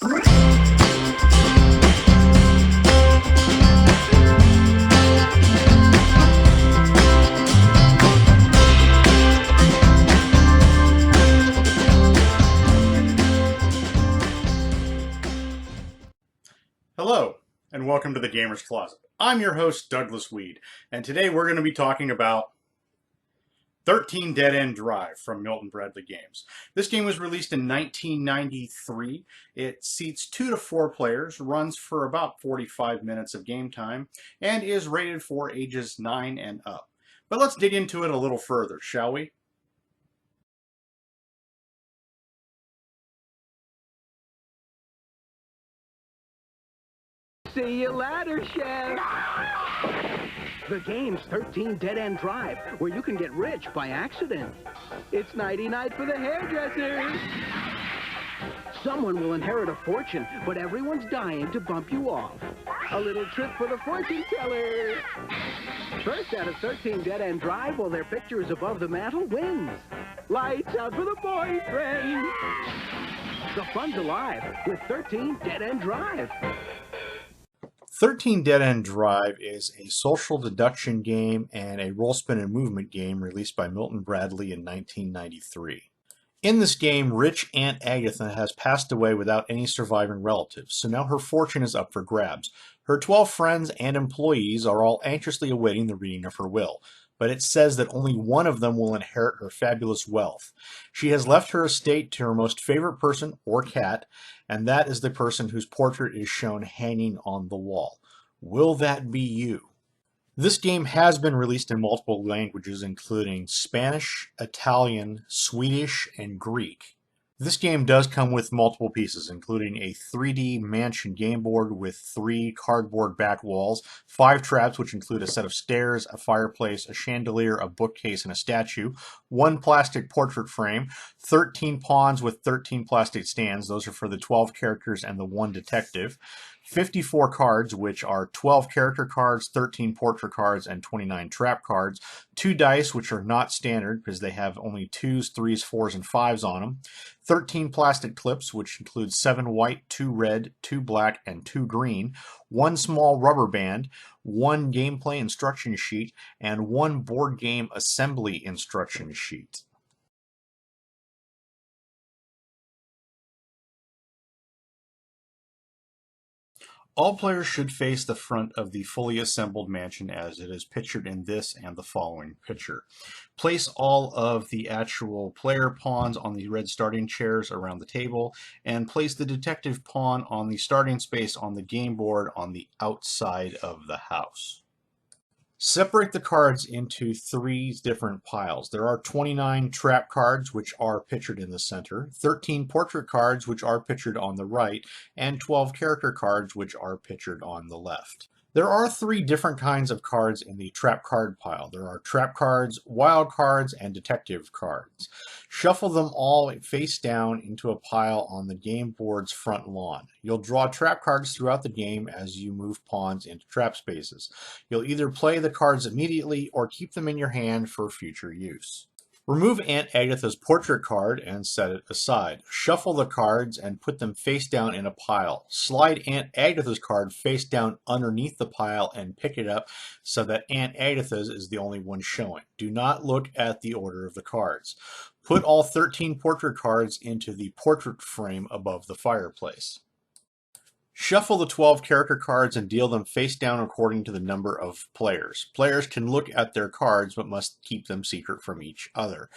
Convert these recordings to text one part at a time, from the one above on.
Hello, and welcome to the Gamer's Closet. I'm your host, Douglas Weed, and today we're going to be talking about 13 Dead End Drive from Milton Bradley Games. This game was released in 1993. It seats 2 to 4 players, runs for about 45 minutes of game time, and is rated for ages 9 and up. But let's dig into it a little further, shall we? See you later, Chef. The game's 13 Dead End Drive, where you can get rich by accident. It's nighty-night for the hairdresser. Someone will inherit a fortune, but everyone's dying to bump you off. A little trip for the fortune teller. First out of 13 Dead End Drive, while their picture is above the mantel, wins. Lights out for the boyfriend. The fun's alive with 13 Dead End Drive. 13 Dead End Drive is a social deduction game and a roll, spin, and movement game released by Milton Bradley in 1993. In this game, rich Aunt Agatha has passed away without any surviving relatives, so now her fortune is up for grabs. Her 12 friends and employees are all anxiously awaiting the reading of her will, but it says that only one of them will inherit her fabulous wealth. She has left her estate to her most favorite person, or cat, and that is the person whose portrait is shown hanging on the wall. Will that be you? This game has been released in multiple languages, including Spanish, Italian, Swedish, and Greek. This game does come with multiple pieces, including a 3D mansion game board with 3 cardboard back walls, 5 traps, which include a set of stairs, a fireplace, a chandelier, a bookcase, and a statue, 1 plastic portrait frame, 13 pawns with 13 plastic stands, those are for the 12 characters and the 1 detective, 54 cards, which are 12 character cards, 13 portrait cards, and 29 trap cards, 2 dice, which are not standard because they have only 2s, 3s, 4s, and 5s on them, 13 plastic clips, which includes 7 white, 2 red, 2 black, and 2 green, 1 small rubber band, 1 gameplay instruction sheet, and 1 board game assembly instruction sheet. All players should face the front of the fully assembled mansion as it is pictured in this and the following picture. Place all of the actual player pawns on the red starting chairs around the table, and place the detective pawn on the starting space on the game board on the outside of the house. Separate the cards into 3 different piles. There are 29 trap cards, which are pictured in the center, 13 portrait cards, which are pictured on the right, and 12 character cards, which are pictured on the left. There are 3 different kinds of cards in the trap card pile. There are trap cards, wild cards, and detective cards. Shuffle them all face down into a pile on the game board's front lawn. You'll draw trap cards throughout the game as you move pawns into trap spaces. You'll either play the cards immediately or keep them in your hand for future use. Remove Aunt Agatha's portrait card and set it aside. Shuffle the cards and put them face down in a pile. Slide Aunt Agatha's card face down underneath the pile and pick it up so that Aunt Agatha's is the only one showing. Do not look at the order of the cards. Put all 13 portrait cards into the portrait frame above the fireplace. Shuffle the 12 character cards and deal them face down according to the number of players. Players can look at their cards but must keep them secret from each other.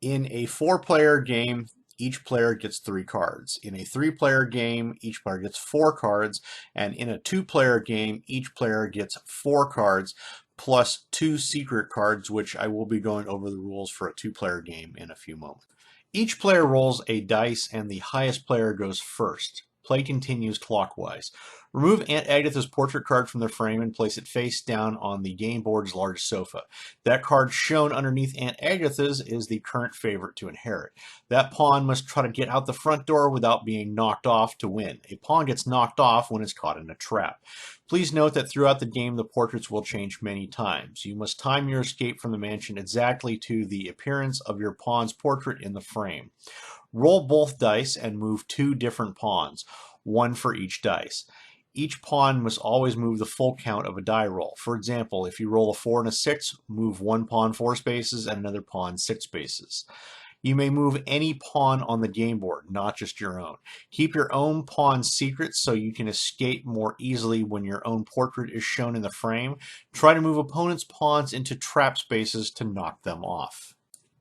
In a 4-player game, each player gets 3 cards. In a 3-player game, each player gets 4 cards. And in a 2-player game, each player gets 4 cards plus 2 secret cards, which I will be going over the rules for a 2-player game in a few moments. Each player rolls a dice and the highest player goes first. Play continues clockwise. Remove Aunt Agatha's portrait card from the frame and place it face down on the game board's large sofa. That card shown underneath Aunt Agatha's is the current favorite to inherit. That pawn must try to get out the front door without being knocked off to win. A pawn gets knocked off when it's caught in a trap. Please note that throughout the game the portraits will change many times. You must time your escape from the mansion exactly to the appearance of your pawn's portrait in the frame. Roll both dice and move 2 different pawns. one for each dice. Each pawn must always move the full count of a die roll. For example, if you roll a 4 and a 6, move one pawn 4 spaces and another pawn 6 spaces. You may move any pawn on the game board, not just your own. Keep your own pawn secret so you can escape more easily when your own portrait is shown in the frame. Try to move opponents' pawns into trap spaces to knock them off.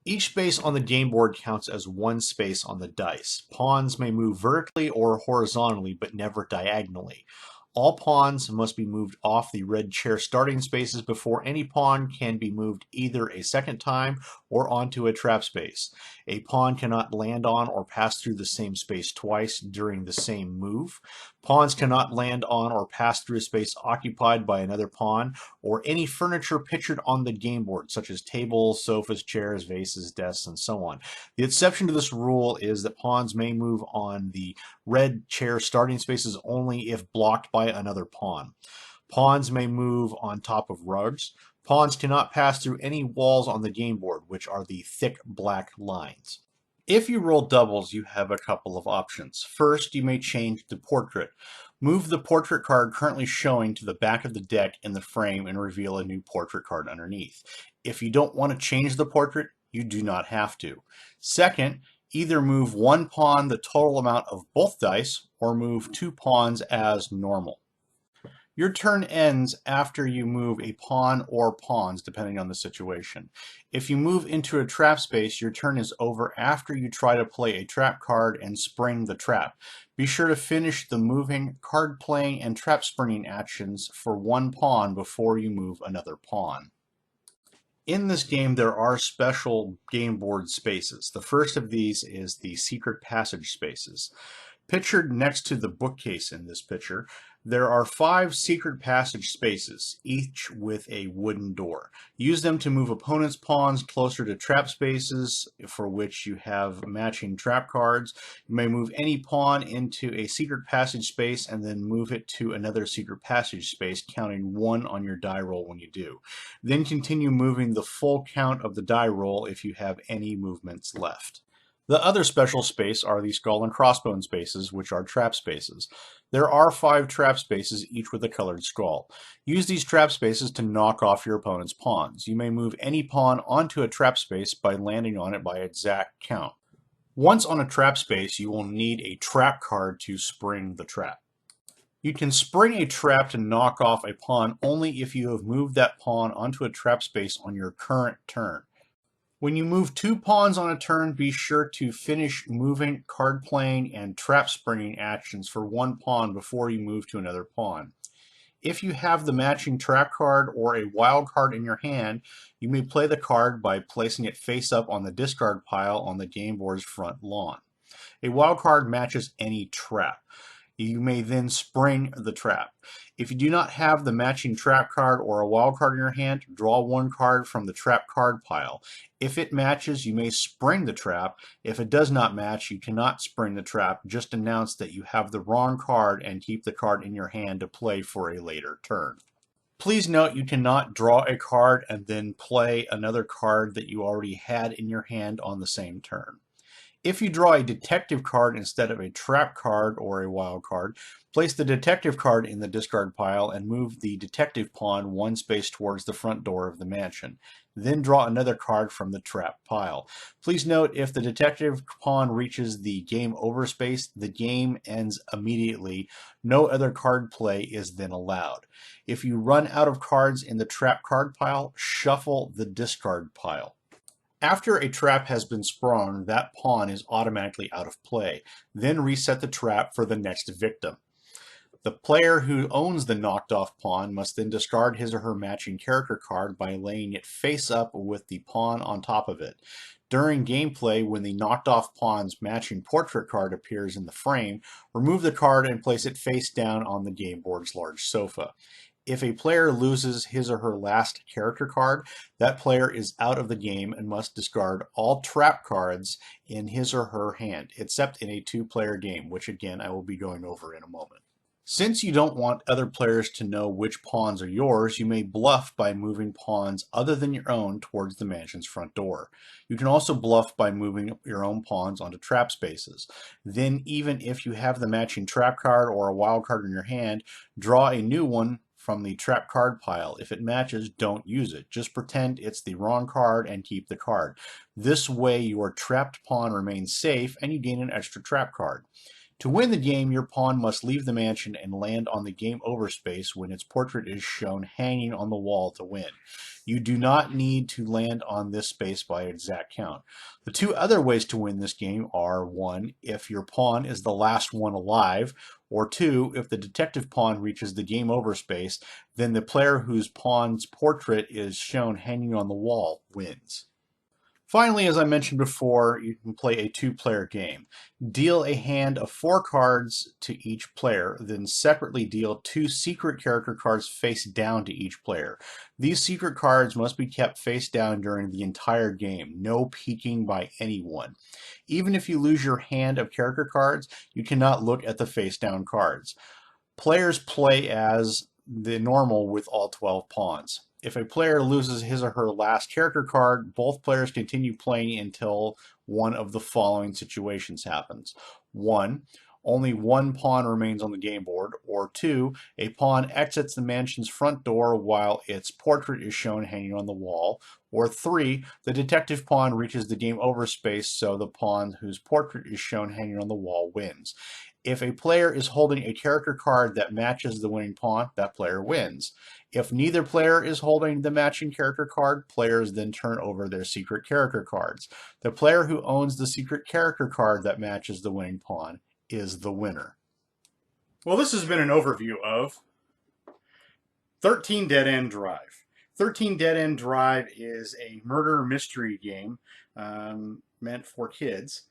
Each space on the game board counts as one space on the dice. Pawns may move vertically or horizontally, but never diagonally. All pawns must be moved off the red chair starting spaces before any pawn can be moved either a second time or onto a trap space. A pawn cannot land on or pass through the same space twice during the same move. Pawns cannot land on or pass through a space occupied by another pawn or any furniture pictured on the game board, such as tables, sofas, chairs, vases, desks, and so on. The exception to this rule is that pawns may move on the red chair starting spaces only if blocked by another pawn. Pawns may move on top of rugs. Pawns cannot pass through any walls on the game board, which are the thick black lines. If you roll doubles, you have a couple of options. First, you may change the portrait. Move the portrait card currently showing to the back of the deck in the frame and reveal a new portrait card underneath. If you don't want to change the portrait, you do not have to. Second, either move one pawn the total amount of both dice or move 2 pawns as normal. Your turn ends after you move a pawn or pawns, depending on the situation. If you move into a trap space, your turn is over after you try to play a trap card and spring the trap. Be sure to finish the moving, card playing, and trap springing actions for one pawn before you move another pawn. In this game, there are special game board spaces. The first of these is the secret passage spaces. Pictured next to the bookcase in this picture, there are 5 secret passage spaces, each with a wooden door. Use them to move opponents' pawns closer to trap spaces for which you have matching trap cards. You may move any pawn into a secret passage space and then move it to another secret passage space, counting 1 on your die roll when you do. Then continue moving the full count of the die roll if you have any movements left. The other special space are the skull and crossbone spaces, which are trap spaces. There are 5 trap spaces, each with a colored skull. Use these trap spaces to knock off your opponent's pawns. You may move any pawn onto a trap space by landing on it by exact count. Once on a trap space, you will need a trap card to spring the trap. You can spring a trap to knock off a pawn only if you have moved that pawn onto a trap space on your current turn. When you move 2 pawns on a turn, be sure to finish moving, card playing, and trap springing actions for one pawn before you move to another pawn. If you have the matching trap card or a wild card in your hand, you may play the card by placing it face up on the discard pile on the game board's front lawn. A wild card matches any trap. You may then spring the trap. If you do not have the matching trap card or a wild card in your hand, draw 1 card from the trap card pile. If it matches, you may spring the trap. If it does not match, you cannot spring the trap. Just announce that you have the wrong card and keep the card in your hand to play for a later turn. Please note you cannot draw a card and then play another card that you already had in your hand on the same turn. If you draw a detective card instead of a trap card or a wild card, place the detective card in the discard pile and move the detective pawn 1 space towards the front door of the mansion. Then draw another card from the trap pile. Please note if the detective pawn reaches the game over space, the game ends immediately. No other card play is then allowed. If you run out of cards in the trap card pile, shuffle the discard pile. After a trap has been sprung, that pawn is automatically out of play. Then reset the trap for the next victim. The player who owns the knocked off pawn must then discard his or her matching character card by laying it face up with the pawn on top of it. During gameplay, when the knocked off pawn's matching portrait card appears in the frame, remove the card and place it face down on the game board's large sofa. If a player loses his or her last character card, that player is out of the game and must discard all trap cards in his or her hand, except in a 2-player game, which again I will be going over in a moment. Since you don't want other players to know which pawns are yours, you may bluff by moving pawns other than your own towards the mansion's front door. You can also bluff by moving your own pawns onto trap spaces. Then, even if you have the matching trap card or a wild card in your hand, draw a new one from the trap card pile. If it matches, don't use it. Just pretend it's the wrong card and keep the card. This way, your trapped pawn remains safe and you gain an extra trap card. To win the game, your pawn must leave the mansion and land on the game over space when its portrait is shown hanging on the wall to win. You do not need to land on this space by exact count. The two other ways to win this game are 1. If your pawn is the last one alive, or 2. If the detective pawn reaches the game over space, then the player whose pawn's portrait is shown hanging on the wall wins. Finally, as I mentioned before, you can play a 2-player game. Deal a hand of 4 cards to each player, then separately deal 2 secret character cards face down to each player. These secret cards must be kept face down during the entire game. No peeking by anyone. Even if you lose your hand of character cards, you cannot look at the face down cards. Players play as the normal with all 12 pawns. If a player loses his or her last character card, both players continue playing until one of the following situations happens. 1. Only one pawn remains on the game board, or 2. A pawn exits the mansion's front door while its portrait is shown hanging on the wall, or 3. The detective pawn reaches the game over space, so the pawn whose portrait is shown hanging on the wall wins. If a player is holding a character card that matches the winning pawn, that player wins. If neither player is holding the matching character card, players then turn over their secret character cards. The player who owns the secret character card that matches the winning pawn is the winner. Well, this has been an overview of 13 Dead End Drive. 13 Dead End Drive is a murder mystery game meant for kids,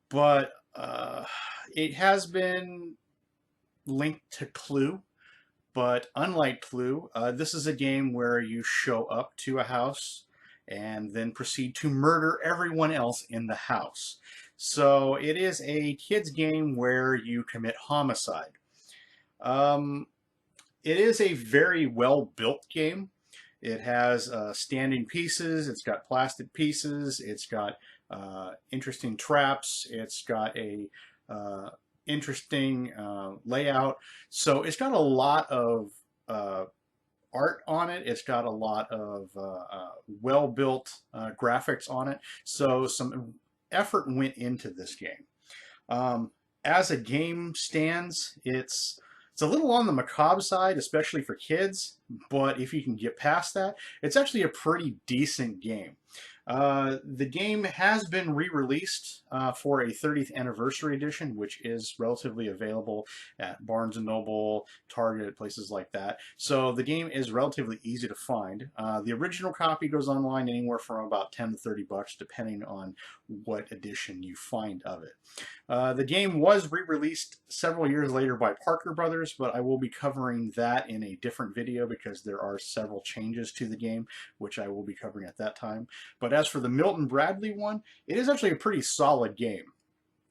but it has been linked to Clue. But unlike Clue, this is a game where you show up to a house and then proceed to murder everyone else in the house. So it is a kid's game where you commit homicide. It is a very well-built game. It has standing pieces, it's got plastic pieces, it's got interesting traps, it's got a interesting layout. So it's got a lot of art on it. It's got a lot of well-built graphics on it. So some effort went into this game. As a game stands, it's a little on the macabre side, especially for kids, but if you can get past that, it's actually a pretty decent game. The game has been re-released for a 30th anniversary edition, which is relatively available at Barnes & Noble, Target, places like that. So the game is relatively easy to find. The original copy goes online anywhere from about $10 to $30, depending on what edition you find of it. The game was re-released several years later by Parker Brothers, but I will be covering that in a different video because there are several changes to the game, which I will be covering at that time. But as for the Milton Bradley one, it is actually a pretty solid game.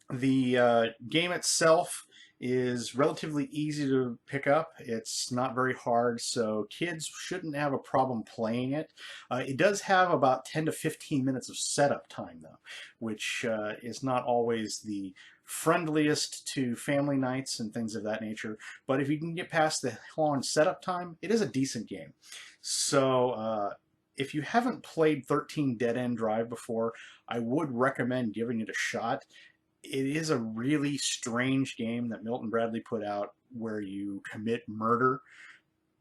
The game itself is relatively easy to pick up. It's not very hard, so kids shouldn't have a problem playing it. It does have about 10 to 15 minutes of setup time, though, which is not always the friendliest to family nights and things of that nature. But if you can get past the long setup time, it is a decent game. So if you haven't played 13 Dead End Drive before, I would recommend giving it a shot. It is a really strange game that Milton Bradley put out where you commit murder,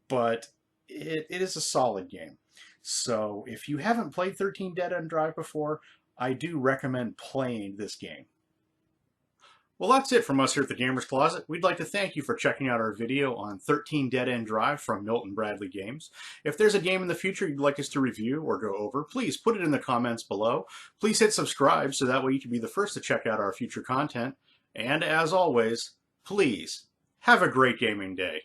but it is a solid game. So if you haven't played 13 Dead End Drive before, I do recommend playing this game. Well, that's it from us here at the Gamer's Closet. We'd like to thank you for checking out our video on 13 Dead End Drive from Milton Bradley Games. If there's a game in the future you'd like us to review or go over, please put it in the comments below. Please hit subscribe so that way you can be the first to check out our future content. And as always, please have a great gaming day.